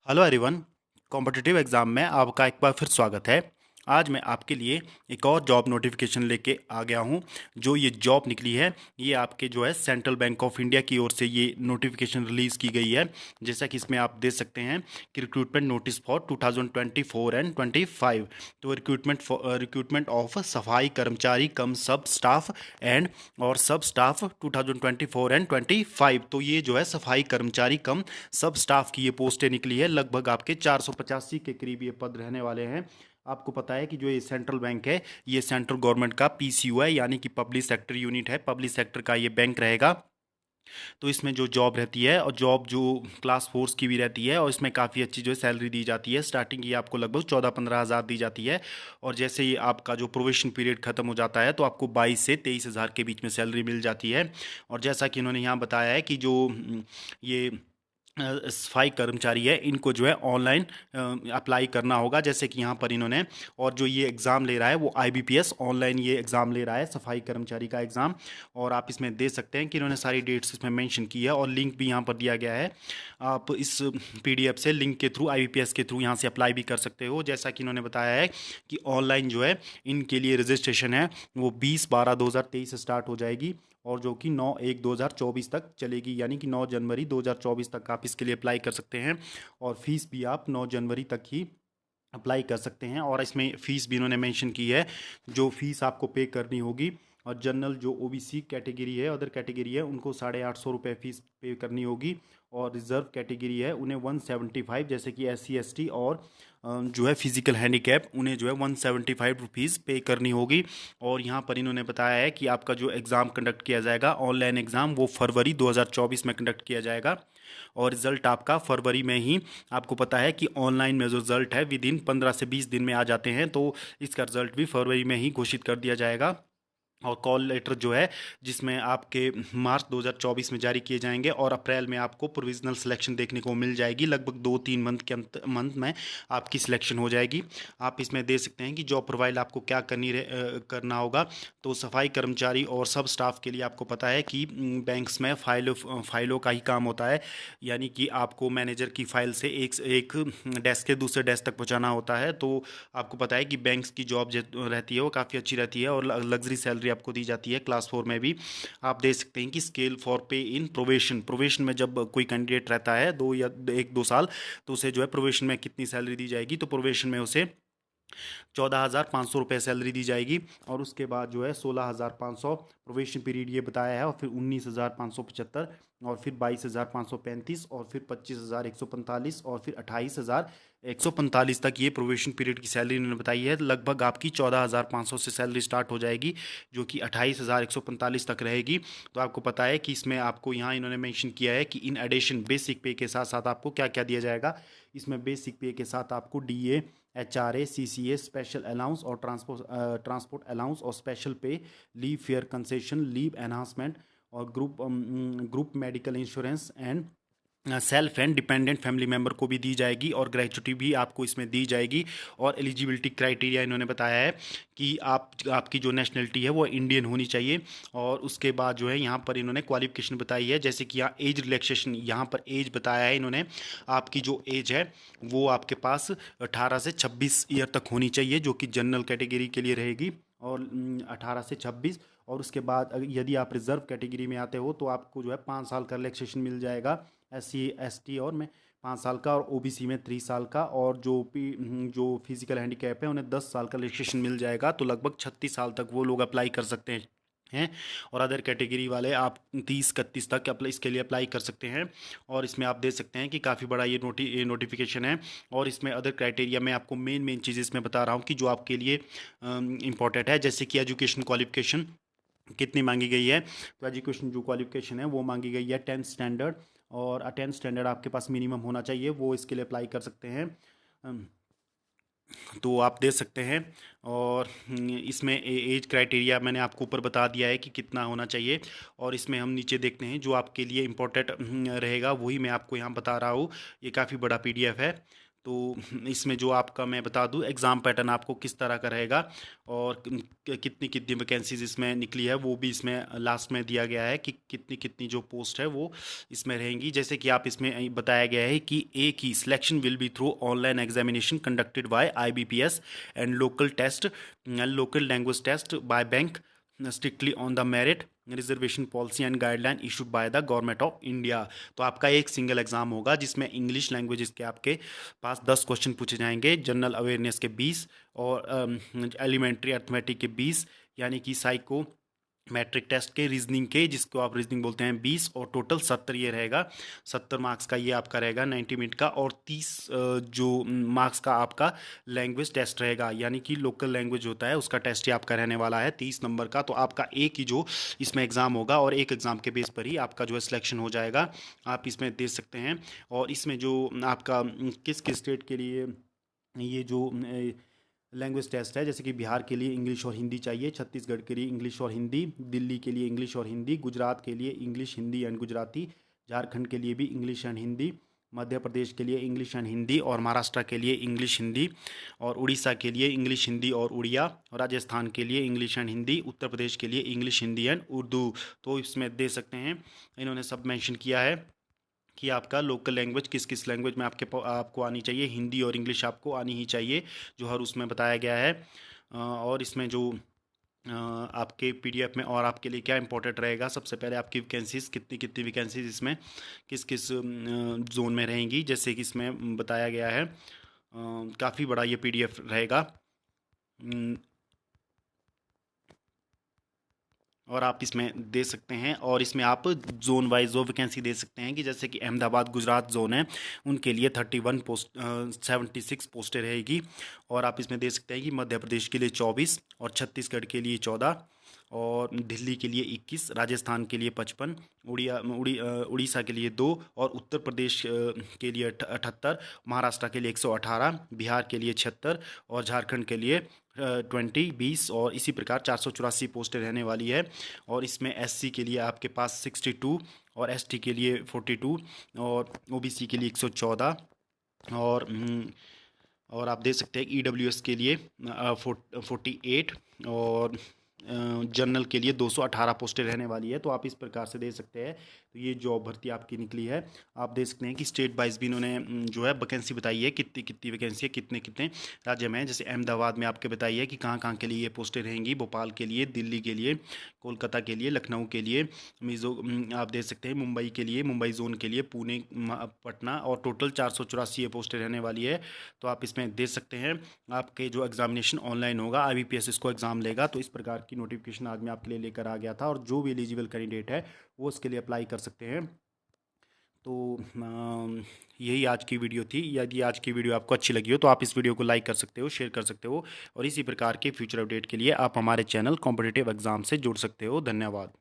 Hello everyone. Competitive exam में आपका एक बार फिर स्वागत है। आज मैं आपके लिए एक और जॉब नोटिफिकेशन लेके आ गया हूँ। जो ये जॉब निकली है ये आपके जो है सेंट्रल बैंक ऑफ इंडिया की ओर से ये नोटिफिकेशन रिलीज़ की गई है। जैसा कि इसमें आप देख सकते हैं कि रिक्रूटमेंट नोटिस फॉर 2024 एंड 25। तो रिक्रूटमेंट ऑफ सफाई कर्मचारी कम सब स्टाफ एंड और सब स्टाफ 2024 एंड 25। तो ये जो है सफाई कर्मचारी कम सब स्टाफ की ये पोस्टें निकली है। लगभग आपके 485 के करीब ये पद रहने वाले हैं। आपको पता है कि जो ये सेंट्रल बैंक है ये सेंट्रल गवर्नमेंट का पीसीयू है, यानी कि पब्लिक सेक्टर यूनिट है। पब्लिक सेक्टर का ये बैंक रहेगा। तो इसमें जो जॉब रहती है और जॉब जो क्लास फोर्स की भी रहती है और इसमें काफ़ी अच्छी जो है सैलरी दी जाती है। स्टार्टिंग ये आपको लगभग 14-15 हज़ार दी जाती है। और जैसे ही आपका जो प्रोवेशन पीरियड ख़त्म हो जाता है तो आपको 22 से 23 हज़ार के बीच में सैलरी मिल जाती है। और जैसा कि इन्होंने यहाँ बताया है कि जो ये सफाई कर्मचारी है इनको जो है ऑनलाइन अप्लाई करना होगा, जैसे कि यहाँ पर इन्होंने। और जो ये एग्ज़ाम ले रहा है वो आईबीपीएस ऑनलाइन ये एग्ज़ाम ले रहा है, सफाई कर्मचारी का एग्ज़ाम। और आप इसमें देख सकते हैं कि इन्होंने सारी डेट्स इसमें मेंशन की है और लिंक भी यहाँ पर दिया गया है। आप इस पीडीएफ से लिंक के थ्रू आईबीपीएस के थ्रू यहाँ से अप्लाई भी कर सकते हो। जैसा कि इन्होंने बताया है कि ऑनलाइन जो है इनके लिए रजिस्ट्रेशन है वो 20/12/2023 से स्टार्ट हो जाएगी और जो कि 9/1/2024 तक चलेगी, यानी कि 9 जनवरी 2024 तक आप इसके लिए अप्लाई कर सकते हैं। और फीस भी आप 9 जनवरी तक ही अप्लाई कर सकते हैं। और इसमें फ़ीस भी इन्होंने मेंशन की है, जो फ़ीस आपको पे करनी होगी। और जनरल जो ओबीसी कैटेगरी है, अदर कैटेगरी है, उनको 850 रुपये फ़ीस पे करनी होगी। और रिज़र्व कैटेगरी है उन्हें 175, जैसे कि SC ST और जो है फिज़िकल हैंडीकैप, उन्हें जो है 175 रुपीज़ पे करनी होगी। और यहाँ पर इन्होंने बताया है कि आपका जो एग्ज़ाम कंडक्ट किया जाएगा ऑनलाइन एग्ज़ाम वो फरवरी 2024 में कंडक्ट किया जाएगा। और रिज़ल्ट आपका फरवरी में ही, आपको पता है कि ऑनलाइन में जो रिज़ल्ट है विद इन 15 से 20 दिन में आ जाते हैं, तो इसका रिज़ल्ट भी फरवरी में ही घोषित कर दिया जाएगा। और कॉल लेटर जो है जिसमें आपके मार्च 2024 में जारी किए जाएंगे और अप्रैल में आपको प्रोविजनल सिलेक्शन देखने को मिल जाएगी। लगभग 2-3 मंथ में आपकी सिलेक्शन हो जाएगी। आप इसमें दे सकते हैं कि जॉब प्रोफाइल आपको क्या करना होगा। तो सफाई कर्मचारी और सब स्टाफ के लिए आपको पता है कि बैंक्स में फाइलों का ही काम होता है, यानी कि आपको मैनेजर की फ़ाइल से एक डेस्क से दूसरे डेस्क तक पहुंचाना होता है। तो आपको पता है कि बैंक्स की जॉब जो रहती है वो काफ़ी अच्छी रहती है और लग्जरी सैलरी आपको दी जाती है क्लास 4 में भी। आप देख सकते हैं कि स्केल फॉर पे इन प्रोवेशन में जब कोई कैंडिडेट रहता है 1-2 साल, तो उसे जो है प्रोवेशन में कितनी सैलरी दी जाएगी, तो प्रोवेशन में उसे 14,500 रुपये सैलरी दी जाएगी। और उसके बाद जो है 16,500 प्रोवेशन पीरियड ये बताया है, और फिर 19,575, और फिर 22,535, और फिर 25,145, और फिर 28,145 तक ये प्रोवेशन पीरियड की सैलरी इन्होंने बताई है। लगभग आपकी 14,500 से सैलरी स्टार्ट हो जाएगी, जो कि 28,145 तक रहेगी। तो आपको पता है कि इसमें आपको यहाँ इन्होंने मेंशन किया है कि इन एडिशन बेसिक पे के साथ साथ आपको क्या क्या दिया जाएगा। इसमें बेसिक पे के साथ आपको DA, HRA, CCA, special allowance और ट्रांसपोर्ट अलाउंस और special pay, leave fare concession, leave enhancement और group medical insurance and self and dependent family member को भी दी जाएगी। और ग्रेचुटी भी आपको इसमें दी जाएगी। और एलिजिबिलिटी क्राइटेरिया इन्होंने बताया है कि आपकी जो नेशनलिटी है वो इंडियन होनी चाहिए। और उसके बाद जो है यहाँ पर इन्होंने क्वालिफिकेशन बताई है, जैसे कि यहाँ एज रिलैक्सेशन, यहाँ पर एज बताया है इन्होंने। आपकी जो एज है वो आपके पास 18 से 26 ईयर तक होनी चाहिए, जो कि जनरल कैटेगरी के लिए रहेगी। और 18 से 26। और उसके बाद यदि आप रिजर्व कैटेगरी में आते हो तो आपको जो है 5 साल का रिलैक्सेशन मिल जाएगा। SC ST और में 5 साल का, और OBC में 3 साल का, और जो फिजिकल हैंडीकैप है उन्हें 10 साल का रिलैक्सेशन मिल जाएगा। तो लगभग 36 साल तक वो लोग अप्लाई कर सकते हैं। और अदर कैटेगरी वाले आप 30-31 तक इसके लिए अप्लाई कर सकते हैं। और इसमें आप देख सकते हैं कि काफ़ी बड़ा ये नोटिफिकेशन है। और इसमें अदर क्राइटेरिया में आपको मेन चीज़ इसमें बता रहा हूँ कि जो आपके लिए इंपॉर्टेंट है, जैसे कि एजुकेशन क्वालिफिकेशन कितनी मांगी गई है। तो एजुकेशन जो क्वालिफिकेशन है वो मांगी गई है 10th स्टैंडर्ड। और 10th स्टैंडर्ड आपके पास मिनिमम होना चाहिए, वो इसके लिए अप्लाई कर सकते हैं। अम, तो आप दे सकते हैं। और इसमें एज क्राइटेरिया मैंने आपको ऊपर बता दिया है कि कितना होना चाहिए। और इसमें हम नीचे देखते हैं जो आपके लिए इम्पोर्टेंट रहेगा, वही मैं आपको यहाँ बता रहा हूँ। ये काफ़ी बड़ा PDF है। तो इसमें जो आपका मैं बता दूं एग्ज़ाम पैटर्न आपको किस तरह का रहेगा और कितनी कितनी वैकेंसीज इसमें निकली है वो भी इसमें लास्ट में दिया गया है कि कितनी कितनी जो पोस्ट है वो इसमें रहेंगी। जैसे कि आप इसमें बताया गया है कि एक ही selection will be through online examination conducted by IBPS and local language test by bank strictly on the merit reservation policy and guideline issued by the government of India. तो आपका एक सिंगल एग्जाम होगा जिसमें English languages के आपके पास 10 question पूछे जाएंगे, general awareness के 20 और एलिमेंट्री अर्थमेटिक के 20, यानी कि साइको मैट्रिक टेस्ट के रीजनिंग के जिसको आप रीजनिंग बोलते हैं 20, और टोटल 70 ये रहेगा। 70 मार्क्स का ये आपका रहेगा 90 मिनट का, और 30 जो मार्क्स का आपका लैंग्वेज टेस्ट रहेगा, यानी कि लोकल लैंग्वेज होता है उसका टेस्ट ही आपका रहने वाला है 30 नंबर का। तो आपका एक ही जो इसमें एग्ज़ाम होगा और एक एग्ज़ाम के बेस पर ही आपका जो है सिलेक्शन हो जाएगा, आप इसमें दे सकते हैं। और इसमें जो आपका किस किस स्टेट के लिए ये जो लैंग्वेज टेस्ट है, जैसे कि बिहार के लिए इंग्लिश और हिंदी चाहिए, छत्तीसगढ़ के लिए इंग्लिश और हिंदी, दिल्ली के लिए इंग्लिश और हिंदी, गुजरात के लिए इंग्लिश हिंदी एंड गुजराती, झारखंड के लिए भी इंग्लिश एंड हिंदी, मध्य प्रदेश के लिए इंग्लिश एंड हिंदी, और महाराष्ट्र के लिए इंग्लिश हिंदी, और उड़ीसा के लिए इंग्लिश हिंदी और उड़िया, और राजस्थान के लिए इंग्लिश एंड हिंदी, उत्तर प्रदेश के लिए इंग्लिश हिंदी एंड उर्दू। तो इसमें दे सकते हैं, इन्होंने सब मेंशन किया है कि आपका लोकल लैंग्वेज किस किस लैंग्वेज में आपको आनी चाहिए, हिंदी और इंग्लिश आपको आनी ही चाहिए, जो हर उसमें बताया गया है। और इसमें जो आपके PDF में और आपके लिए क्या इंपॉर्टेंट रहेगा, सबसे पहले आपकी वैकेंसीज कितनी कितनी वैकेंसीज इसमें किस किस जोन में रहेंगी, जैसे कि इसमें बताया गया है। काफ़ी बड़ा ये PDF रहेगा, और आप इसमें दे सकते हैं। और इसमें आप जोन वाइज जो वैकेंसी दे सकते हैं कि जैसे कि अहमदाबाद गुजरात जोन है उनके लिए 76 पोस्टें रहेगी, और आप इसमें दे सकते हैं कि मध्य प्रदेश के लिए 24, और छत्तीसगढ़ के लिए 14, और दिल्ली के लिए 21, राजस्थान के लिए 55, उड़ीसा के लिए 2, और उत्तर प्रदेश के लिए 78, महाराष्ट्र के लिए 118, बिहार के लिए 76, और झारखंड के लिए 20, और इसी प्रकार 484 पोस्टें रहने वाली है। और इसमें SC के लिए आपके पास 62, और ST के लिए 42, और OBC के लिए 114, और आप दे सकते हैं EWS के लिए 48, और जनरल के लिए 218 पोस्टें रहने वाली है। तो आप इस प्रकार से दे सकते हैं। तो ये जॉब भर्ती आपकी निकली है। आप देख सकते हैं कि स्टेट वाइज भी इन्होंने जो है वैकेंसी बताई है, कितनी कितनी वैकेंसी है, कितने कितने राज्य में है। जैसे अहमदाबाद में आपके बताई है कि कहाँ कहाँ के लिए ये पोस्टें रहेंगी, भोपाल के लिए, दिल्ली के लिए, कोलकाता के लिए, लखनऊ के लिए, आप देख सकते हैं मुंबई के लिए, मुंबई जोन के लिए, पुणे, पटना, और टोटल 484 ये पोस्टें रहने वाली है। तो आप इसमें दे सकते हैं। आपके जो एग्जामिनेशन ऑनलाइन होगा, IBPS इसको एग्ज़ाम लेगा। तो इस प्रकार की नोटिफिकेशन आज मैं आपके लिए लेकर आ गया था, और जो भी एलिजिबल कैंडिडेट है वो इसके लिए अप्लाई कर सकते हैं। तो यही आज की वीडियो थी। यदि आज की वीडियो आपको अच्छी लगी हो तो आप इस वीडियो को लाइक कर सकते हो, शेयर कर सकते हो, और इसी प्रकार के फ्यूचर अपडेट के लिए आप हमारे चैनल कॉम्पिटिटिव एग्जाम से जुड़ सकते हो। धन्यवाद।